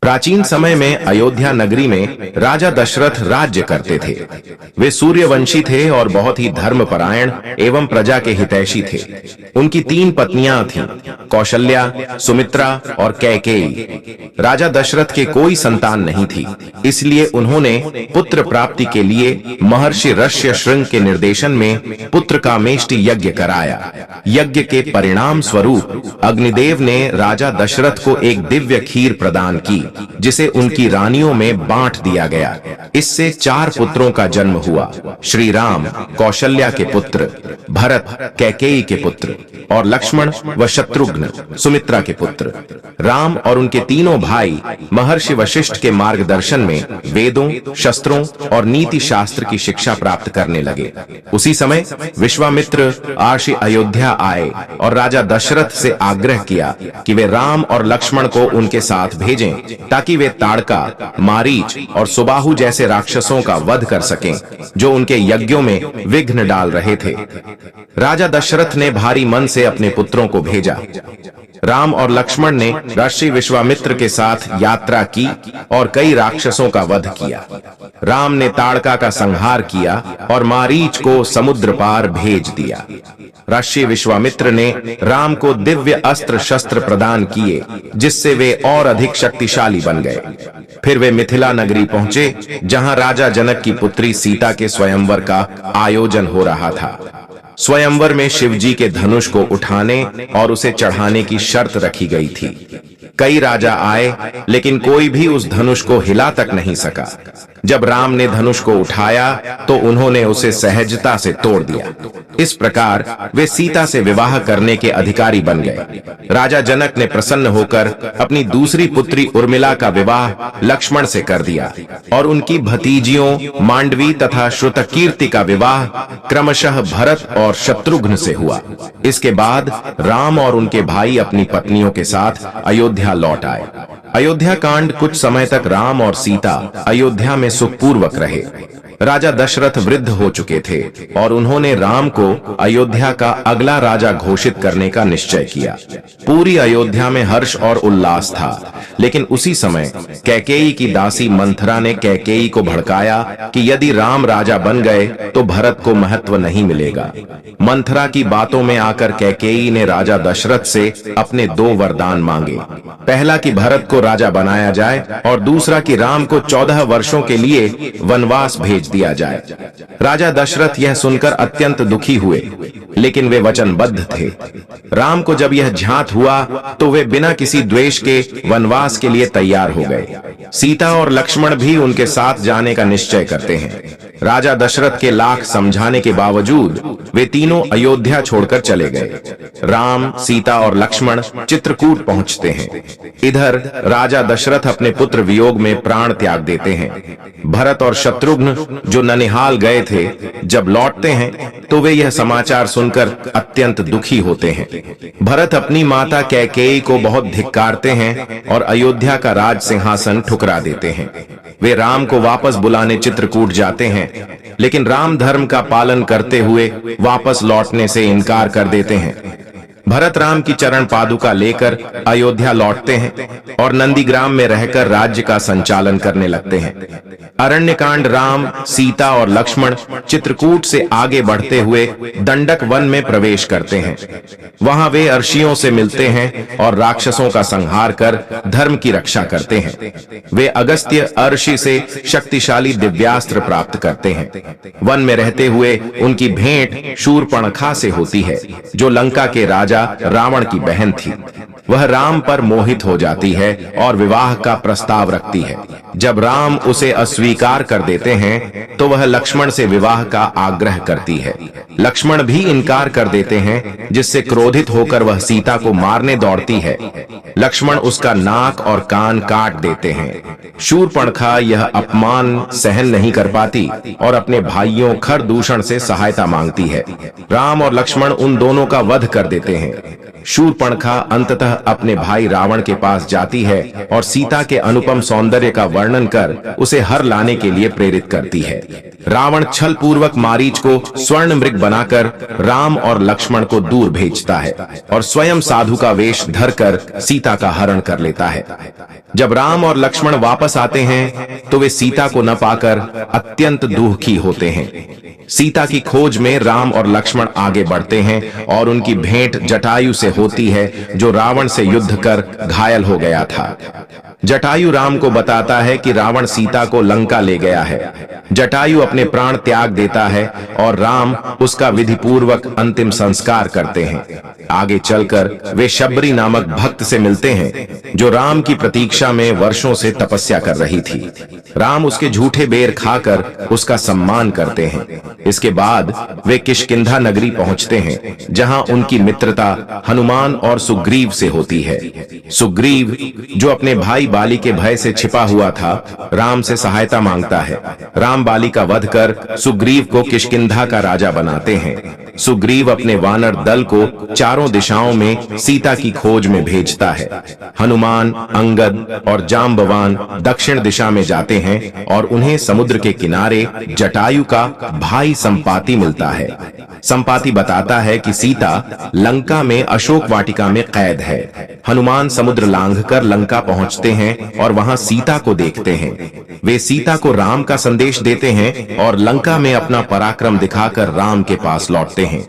प्राचीन समय में अयोध्या नगरी में राजा दशरथ राज्य करते थे। वे सूर्यवंशी थे और बहुत ही धर्मपरायण एवं प्रजा के हितैषी थे। उनकी 3 पत्नियां थीं, कौशल्या, सुमित्रा और कैकेयी। राजा दशरथ के कोई संतान नहीं थी, इसलिए उन्होंने पुत्र प्राप्ति के लिए महर्षि ऋष्यशृंग के निर्देशन में पुत्र कामेष्टि यज्ञ कराया। यज्ञ के परिणाम स्वरूप अग्निदेव ने राजा दशरथ को एक दिव्य खीर प्रदान की, जिसे उनकी रानियों में बांट दिया गया। इससे 4 पुत्रों का जन्म हुआ, श्री राम कौशल्या के पुत्र, भरत कैकेयी के पुत्र और लक्ष्मण व शत्रुघ्न सुमित्रा के पुत्र। राम और उनके तीनों भाई महर्षि वशिष्ठ के मार्गदर्शन में वेदों, शस्त्रों और नीति शास्त्र की शिक्षा प्राप्त करने लगे। उसी समय विश्वामित्र आशी अयोध्या आए और राजा दशरथ से आग्रह किया कि वे राम और लक्ष्मण को उनके साथ भेजें, ताकि वे ताड़का, मारीच और सुबाहु जैसे राक्षसों का वध कर सकें, जो उनके यज्ञों में विघ्न डाल रहे थे। राजा दशरथ ने भारी मन से अपने पुत्रों को भेजा। राम और लक्ष्मण ने ऋषि विश्वामित्र के साथ यात्रा की और कई राक्षसों का वध किया। राम ने ताड़का का संहार किया और मारीच को समुद्र पार भेज दिया। ऋषि विश्वामित्र ने राम को दिव्य अस्त्र शस्त्र प्रदान किए, जिससे वे और अधिक शक्तिशाली बन गए। फिर वे मिथिला नगरी पहुंचे, जहां राजा जनक की पुत्री सीता के स्वयंवर का आयोजन हो रहा था। स्वयंवर में शिवजी के धनुष को उठाने और उसे चढ़ाने की शर्त रखी गई थी। कई राजा आए, लेकिन कोई भी उस धनुष को हिला तक नहीं सका। जब राम ने धनुष को उठाया तो उन्होंने उसे सहजता से तोड़ दिया। इस प्रकार वे सीता से विवाह करने के अधिकारी बन गए। राजा जनक ने प्रसन्न होकर अपनी दूसरी पुत्री उर्मिला का विवाह लक्ष्मण से कर दिया और उनकी भतीजियों मांडवी तथा श्रुतकीर्ति का विवाह क्रमशः भरत और शत्रुघ्न से हुआ। इसके बाद राम और उनके भाई अपनी पत्नियों के साथ अयोध्या लौट आए। अयोध्या कांड कुछ समय तक राम और सीता अयोध्या में सुखपूर्वक रहे। राजा दशरथ वृद्ध हो चुके थे और उन्होंने राम को अयोध्या का अगला राजा घोषित करने का निश्चय किया। पूरी अयोध्या में हर्ष और उल्लास था, लेकिन उसी समय कैकेयी की दासी मंथरा ने कैकेयी को भड़काया कि यदि राम राजा बन गए तो भरत को महत्व नहीं मिलेगा। मंथरा की बातों में आकर कैकेयी ने राजा दशरथ से अपने 2 वरदान मांगे। पहला कि भरत को राजा बनाया जाए और दूसरा कि राम को 14 वर्षों के लिए वनवास भेज दिया जाए। राजा दशरथ यह सुनकर अत्यंत दुखी हुए, लेकिन वे वचनबद्ध थे। राम को जब यह ज्ञात हुआ तो वे बिना किसी द्वेष के वनवास के लिए तैयार हो गए। सीता और लक्ष्मण भी उनके साथ जाने का निश्चय करते हैं। राजा दशरथ के लाख समझाने के बावजूद वे तीनों अयोध्या छोड़कर चले गए। राम, सीता और लक्ष्मण चित्रकूट पहुंचते हैं। इधर राजा दशरथ अपने पुत्र वियोग में प्राण त्याग देते हैं। भरत और शत्रुघ्न जो ननिहाल गए थे, जब लौटते हैं तो वे यह समाचार सुनकर अत्यंत दुखी होते हैं। भरत अपनी माता कैकेयी को बहुत धिक्कारते हैं और अयोध्या का राज सिंहासन ठुकरा देते हैं। वे राम को वापस बुलाने चित्रकूट जाते हैं, लेकिन राम धर्म का पालन करते हुए वापस लौटने से इनकार कर देते हैं। भरत राम की चरण पादुका लेकर अयोध्या लौटते हैं और नंदीग्राम में रहकर राज्य का संचालन करने लगते हैं। अरण्यकांड राम, सीता और लक्ष्मण चित्रकूट से आगे बढ़ते हुए दंडक वन में प्रवेश करते हैं। वहां वे अर्षियों से मिलते हैं और राक्षसों का संहार कर धर्म की रक्षा करते हैं। वे अगस्त्य अर्षि से शक्तिशाली दिव्यास्त्र प्राप्त करते हैं। वन में रहते हुए उनकी भेंट शूर्पणखा से होती है, जो लंका के राजा रावण की बहन थी। वह राम पर मोहित हो जाती है और विवाह का प्रस्ताव रखती है। जब राम उसे अस्वीकार कर देते हैं तो वह लक्ष्मण से विवाह का आग्रह करती है। लक्ष्मण भी इनकार कर देते हैं, जिससे क्रोधित होकर वह सीता को मारने दौड़ती है। लक्ष्मण उसका नाक और कान काट देते हैं। शूर्पणखा यह अपमान सहन नहीं कर पाती और अपने भाइयों खरदूषण से सहायता मांगती है। राम और लक्ष्मण उन दोनों का वध कर देते हैं। शूर्पणखा अंततः तरह अपने भाई रावण के पास जाती है और सीता के अनुपम सौंदर्य का वर्णन कर उसे हर लाने के लिए प्रेरित करती है। रावण छल पूर्वक मारीच को स्वर्ण मृग बनाकर राम और लक्ष्मण को दूर भेजता है और स्वयं साधु का वेश धरकर सीता का हरण कर लेता है। जब राम और लक्ष्मण वापस आते हैं तो वे सीता को न पाकर अत्यंत दुखी होते हैं। सीता की खोज में राम और लक्ष्मण आगे बढ़ते हैं और उनकी भेंट जटायु से होती है, जो रावण से युद्ध कर घायल हो गया था। जटायु राम को बताता है कि रावण सीता को लंका ले गया है। जटायु अपने प्राण त्याग देता है और राम उसका विधि पूर्वक अंतिम संस्कार करते हैं। आगे चलकर वे शबरी नामक भक्त से मिलते हैं, जो राम की प्रतीक्षा में वर्षों से तपस्या कर रही थी। राम उसके झूठे बेर खाकर उसका सम्मान करते हैं। इसके बाद वे किष्किंधा नगरी पहुंचते हैं, जहां उनकी मित्रता हनुमान और सुग्रीव से होती है। सुग्रीव, जो अपने भाई बाली के भय से छिपा हुआ था, राम से सहायता मांगता है। राम बाली का वध कर सुग्रीव को किष्किंधा का राजा बनाते हैं। सुग्रीव अपने वानर दल को चारों दिशाओं में सीता की खोज में भेजता है। हनुमान, अंगद और जाम्बवान दक्षिण दिशा में जाते हैं और उन्हें समुद्र के किनारे जटायु का भाई संपाति मिलता है। संपाति बताता है कि सीता लंका में अशोक वाटिका में कैद है। हनुमान समुद्र लांघकर लंका पहुंचते हैं और वहां सीता को देखते हैं। वे सीता को राम का संदेश देते हैं और लंका में अपना पराक्रम दिखाकर राम के पास लौटते हैं।